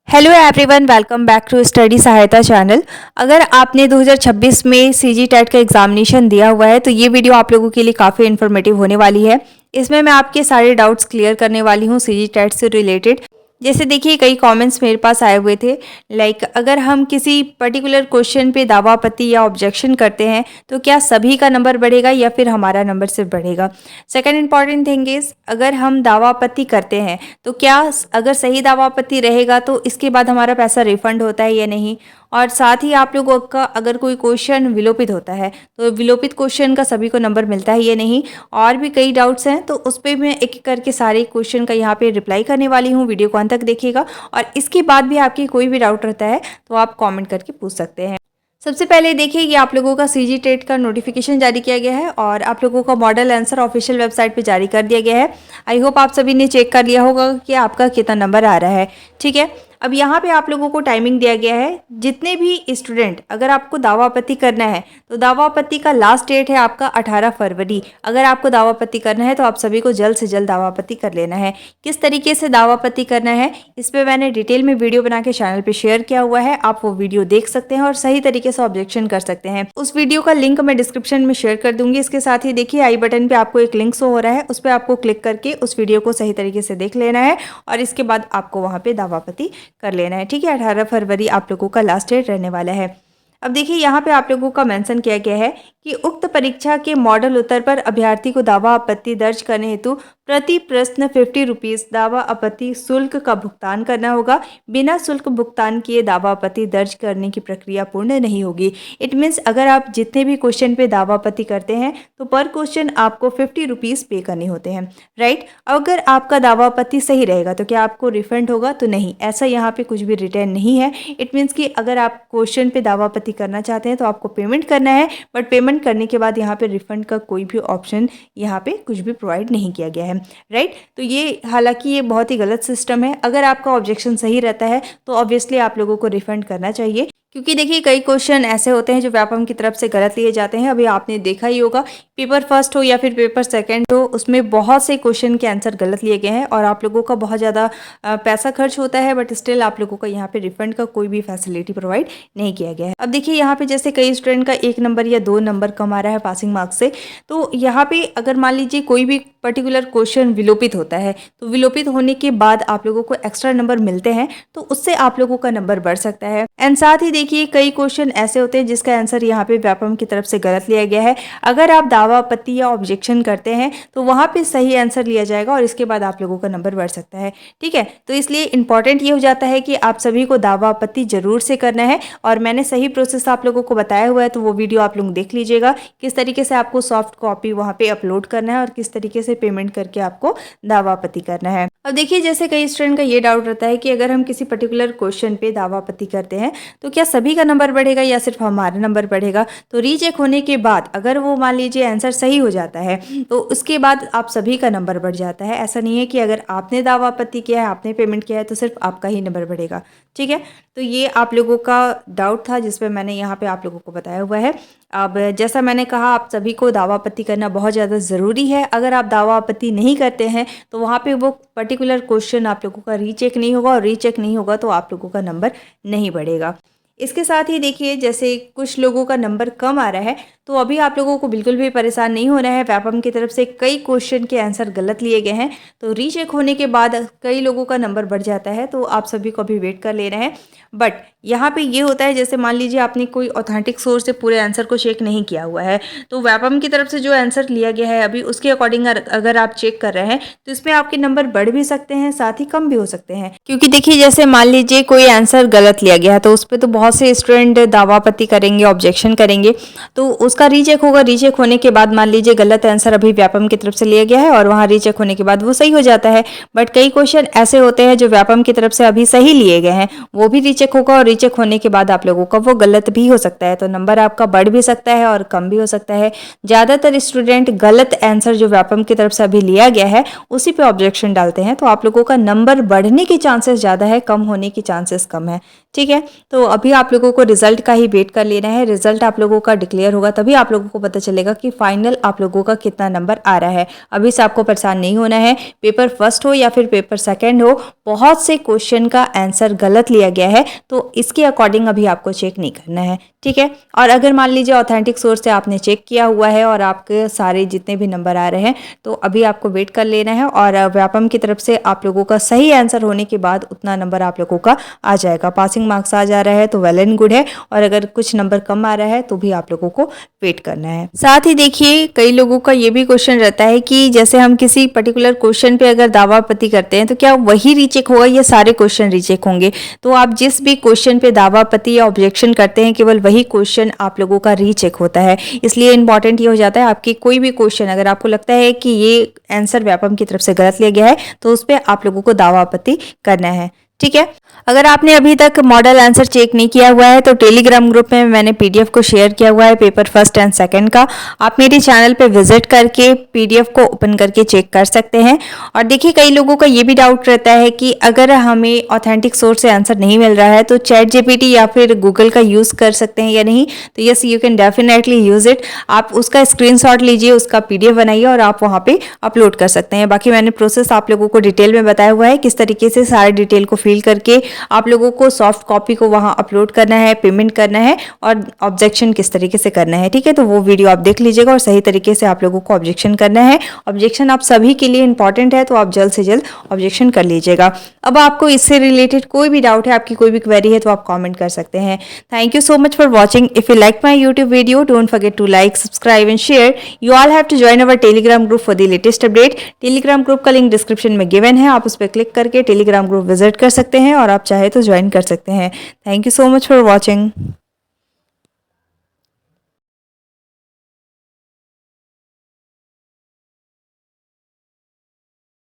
Hello everyone, welcome back to study Sahayata channel. अगर आपने 2026 में सीजी टेट का एग्जामिनेशन दिया हुआ है तो ये वीडियो आप लोगों के लिए काफ़ी इन्फॉर्मेटिव होने वाली है। इसमें मैं आपके सारे डाउट्स क्लियर करने वाली हूँ सीजी टेट से रिलेटेड। जैसे देखिए, कई कमेंट्स मेरे पास आए हुए थे, लाइक अगर हम किसी पर्टिकुलर क्वेश्चन पे दावा आपत्ति या ऑब्जेक्शन करते हैं तो क्या सभी का नंबर बढ़ेगा या फिर हमारा नंबर सिर्फ बढ़ेगा। सेकंड इंपॉर्टेंट थिंग इज, अगर हम दावा आपत्ति करते हैं तो क्या अगर सही दावा आपत्ति रहेगा तो इसके बाद हमारा पैसा रिफंड होता है या नहीं। और साथ ही आप लोगों का अगर कोई क्वेश्चन विलोपित होता है तो विलोपित क्वेश्चन का सभी को नंबर मिलता है या नहीं। और भी कई डाउट्स हैं तो उस पर मैं एक एक करके सारे क्वेश्चन का यहाँ पे रिप्लाई करने वाली हूँ। वीडियो को अंत तक देखिएगा और इसके बाद भी आपकी कोई भी डाउट रहता है तो आप कमेंट करके पूछ सकते हैं। सबसे पहले देखिए, ये आप लोगों का सीजी टेट का नोटिफिकेशन जारी किया गया है और आप लोगों का मॉडल आंसर ऑफिशियल वेबसाइट पे जारी कर दिया गया है। आई होप आप सभी ने चेक कर लिया होगा कि आपका कितना नंबर आ रहा है। ठीक है, अब यहाँ पे आप लोगों को टाइमिंग दिया गया है। जितने भी स्टूडेंट, अगर आपको दावा आपत्ति करना है तो दावा आपत्ति का लास्ट डेट है आपका 18 फरवरी। अगर आपको दावा आपत्ति करना है तो आप सभी को जल्द से जल्द दावा आपत्ति कर लेना है। किस तरीके से दावा आपत्ति करना है इस पर मैंने डिटेल में वीडियो बना के चैनल पे शेयर किया हुआ है। आप वो वीडियो देख सकते हैं और सही तरीके से ऑब्जेक्शन कर सकते हैं। उस वीडियो का लिंक मैं डिस्क्रिप्शन में शेयर कर दूंगी। इसके साथ ही देखिए, आई बटन पे आपको एक लिंक शो हो रहा है, उस पर आपको क्लिक करके उस वीडियो को सही तरीके से देख लेना है और इसके बाद आपको वहाँ पे दावा आपत्ति कर लेना है। ठीक है, 18 फरवरी आप लोगों का लास्ट डेट रहने वाला है। अब देखिए, यहाँ पे आप लोगों का मेंशन किया गया है कि उक्त परीक्षा के मॉडल उत्तर पर अभ्यर्थी को दावा आपत्ति दर्ज करने हेतु प्रति प्रश्न 50 रुपीज दावा आपत्ति शुल्क का भुगतान करना होगा। बिना शुल्क भुगतान किए दावा आपत्ति दर्ज करने की प्रक्रिया पूर्ण नहीं होगी। इट मीन्स अगर आप जितने भी क्वेश्चन पे दावा आपत्ति करते हैं तो पर क्वेश्चन आपको 50 रुपीज पे करने होते हैं, राइट। अगर आपका दावा आपत्ति सही रहेगा तो क्या आपको रिफंड होगा? तो नहीं, ऐसा यहाँ पे कुछ भी रिटर्न नहीं है। इट मीन्स कि अगर आप क्वेश्चन पे दावा आपत्ति करना चाहते हैं तो आपको पेमेंट करना है, बट पेमेंट करने के बाद यहाँ पे रिफंड का कोई भी ऑप्शन यहाँ पे कुछ भी प्रोवाइड नहीं किया गया है, राइट। तो ये हालांकि ये बहुत ही गलत सिस्टम है। अगर आपका ऑब्जेक्शन सही रहता है तो ऑब्वियसली आप लोगों को रिफंड करना चाहिए, क्योंकि देखिए कई क्वेश्चन ऐसे होते हैं जो व्यापम की तरफ से गलत लिए जाते हैं। अभी आपने देखा ही होगा, पेपर फर्स्ट हो या फिर पेपर सेकंड हो, उसमें बहुत से क्वेश्चन के आंसर गलत लिए गए हैं और आप लोगों का बहुत ज़्यादा पैसा खर्च होता है, बट स्टिल आप लोगों का यहाँ पे रिफंड का कोई भी फैसिलिटी प्रोवाइड नहीं किया गया है। अब देखिए, यहाँ पे जैसे कई स्टूडेंट का 1 नंबर या 2 नंबर कम आ रहा है पासिंग मार्क्स से, तो यहाँ पे अगर मान लीजिए कोई भी पर्टिकुलर क्वेश्चन विलोपित होता है तो विलोपित होने के बाद आप लोगों को एक्स्ट्रा नंबर मिलते हैं, तो उससे आप लोगों का नंबर बढ़ सकता है। एंड साथ ही देखिए, कई क्वेश्चन ऐसे होते हैं जिसका आंसर यहाँ पे व्यापम की तरफ से गलत लिया गया है। अगर आप दावा आपत्ति या ऑब्जेक्शन करते हैं तो वहाँ पे सही आंसर लिया जाएगा और इसके बाद आप लोगों का नंबर बढ़ सकता है। ठीक है, तो इसलिए इंपॉर्टेंट ये हो जाता है कि आप सभी को दावा आपत्ति जरूर से करना है और मैंने सही प्रोसेस आप लोगों को बताया हुआ है, तो वो वीडियो आप लोग देख लीजिएगा। किस तरीके से आपको सॉफ्ट कॉपी वहाँ पे अपलोड करना है और किस तरीके से पेमेंट करके आपको दावा आपत्ति करना है। अब देखिए, जैसे कई स्टूडेंट का ये डाउट रहता है कि अगर हम किसी पर्टिकुलर क्वेश्चन पे दावा आपत्ति करते हैं तो क्या सभी का नंबर बढ़ेगा या सिर्फ हमारा नंबर बढ़ेगा। तो रीचेक होने के बाद अगर वो मान लीजिए आंसर सही हो जाता है तो उसके बाद आप सभी का नंबर बढ़ जाता है। ऐसा नहीं है कि अगर आपने दावा आपत्ति किया है, आपने पेमेंट किया है तो सिर्फ आपका ही नंबर बढ़ेगा। ठीक है, तो ये आप लोगों का डाउट था जिस पे मैंने यहाँ पे आप लोगों को बताया हुआ है। अब जैसा मैंने कहा, आप सभी को दावा आपत्ति करना बहुत ज़्यादा ज़रूरी है। अगर आप दावा आपत्ति नहीं करते हैं तो वहाँ पे वो पर्टिकुलर क्वेश्चन आप लोगों का रीचेक नहीं होगा और रीचेक नहीं होगा तो आप लोगों का नंबर नहीं बढ़ेगा। इसके साथ ही देखिए, जैसे कुछ लोगों का नंबर कम आ रहा है तो अभी आप लोगों को बिल्कुल भी परेशान नहीं होना है। व्यापम की तरफ से कई क्वेश्चन के आंसर गलत लिए गए हैं, तो रीचेक होने के बाद कई लोगों का नंबर बढ़ जाता है, तो आप सभी को अभी वेट कर लेना है। बट यहाँ पे ये होता है, जैसे मान लीजिए आपने कोई ऑथेंटिक सोर्स से पूरे आंसर को चेक नहीं किया हुआ है, तो व्यापम की तरफ से जो आंसर लिया गया है अभी उसके अकॉर्डिंग अगर आप चेक कर रहे हैं तो इसमें आपके नंबर बढ़ भी सकते हैं, साथ ही कम भी हो सकते हैं। क्योंकि देखिए, जैसे मान लीजिए कोई आंसर गलत लिया गया है तो उस पर तो बहुत से स्टूडेंट दावा आपत्ति करेंगे, ऑब्जेक्शन करेंगे, तो उसका रीचेक होगा। रीचेक होने के बाद मान लीजिए गलत आंसर अभी व्यापम की तरफ से लिया गया है और वहाँ रीचेक होने के बाद वो सही हो जाता है। बट कई क्वेश्चन ऐसे होते हैं जो व्यापम की तरफ से अभी सही लिए गए हैं, वो भी रीचेक होगा और रीचेक होने के बाद आप लोगों का वो गलत भी हो सकता है, तो नंबर आपका बढ़ भी सकता है और कम भी हो सकता है। ज़्यादातर स्टूडेंट गलत आंसर जो व्यापम की तरफ से अभी लिया गया है उसी पे ऑब्जेक्शन डालते हैं, तो आप लोगों का नंबर बढ़ने के चांसेस ज़्यादा है, कम होने की चांसेस कम है। ठीक है, तो अभी आप लोगों को रिजल्ट का ही वेट कर लेना है। रिजल्ट आप लोगों का डिक्लेयर होगा तभी आप लोगों को पता चलेगा कि फाइनल आप लोगों का कितना नंबर आ रहा है। अभी से आपको परेशान नहीं होना है। पेपर फर्स्ट हो या फिर पेपर सेकंड हो, बहुत से क्वेश्चन का आंसर गलत लिया गया है, तो इसके अकॉर्डिंग अभी आपको चेक नहीं करना है। ठीक है, और अगर मान लीजिए ऑथेंटिक सोर्स से आपने चेक किया हुआ है और आपके सारे जितने भी नंबर आ रहे हैं, तो अभी आपको वेट कर लेना है और व्यापम की तरफ से आप लोगों का सही आंसर होने के बाद उतना नंबर आप लोगों का आ जाएगा। पासिंग मार्क्स आ जा रहा है तो वेल एंड गुड है, और अगर कुछ नंबर कम आ रहा है तो भी आप लोगों को वेट करना है। साथ ही देखिए, कई लोगों का ये भी क्वेश्चन रहता है कि जैसे हम किसी पर्टिकुलर क्वेश्चन पे अगर दावापति करते हैं तो क्या वही रीचेक होगा या सारे क्वेश्चन रीचेक होंगे। तो आप जिस भी क्वेश्चन पे दावापति या ऑब्जेक्शन करते हैं, केवल वही क्वेश्चन आप लोगों का रीचेक होता है। इसलिए इंपॉर्टेंट ये हो जाता है, आपकी कोई भी क्वेश्चन अगर आपको लगता है कि ये आंसर व्यापम की तरफ से गलत लिया गया है तो उस पर आप लोगों को दावापति करना है। ठीक है, अगर आपने अभी तक मॉडल आंसर चेक नहीं किया हुआ है तो टेलीग्राम ग्रुप में मैंने पीडीएफ को शेयर किया हुआ है पेपर फर्स्ट एंड सेकंड का। आप मेरे चैनल पे विजिट करके पीडीएफ को ओपन करके चेक कर सकते हैं। और देखिए, कई लोगों का ये भी डाउट रहता है कि अगर हमें ऑथेंटिक सोर्स से आंसर नहीं मिल रहा है तो चैट जीपीटी या फिर गूगल का यूज़ कर सकते हैं या नहीं। तो yes, you can definitely use it. आप उसका स्क्रीनशॉट लीजिए, उसका पीडीएफ बनाइए और आप वहाँ पे अपलोड कर सकते हैं। बाकी मैंने प्रोसेस आप लोगों को डिटेल में बताया हुआ है, किस तरीके से सारे डिटेल को फिल करके आप लोगों को सॉफ्ट कॉपी को वहां अपलोड करना है, पेमेंट करना है और ऑब्जेक्शन किस तरीके से करना है। ठीक है, तो वो वीडियो आप देख लीजिएगा और सही तरीके से आप लोगों को ऑब्जेक्शन करना है। ऑब्जेक्शन आप सभी के लिए इंपॉर्टेंट है, तो आप जल्द से जल्द ऑब्जेक्शन कर लीजिएगा। अब आपको इससे रिलेटेड कोई भी डाउट है, आपकी कोई भी क्वेरी है, तो आप कॉमेंट कर सकते हैं। Thank you so much for watching. If you like my YouTube video, don't forget to like, subscribe and share. You all have to join our Telegram group for the latest update. Telegram group का link description में given है, आप उस पर click करके Telegram group visit कर सकते हैं और आप चाहे तो ज्वाइन कर सकते हैं। Thank you so much for watching.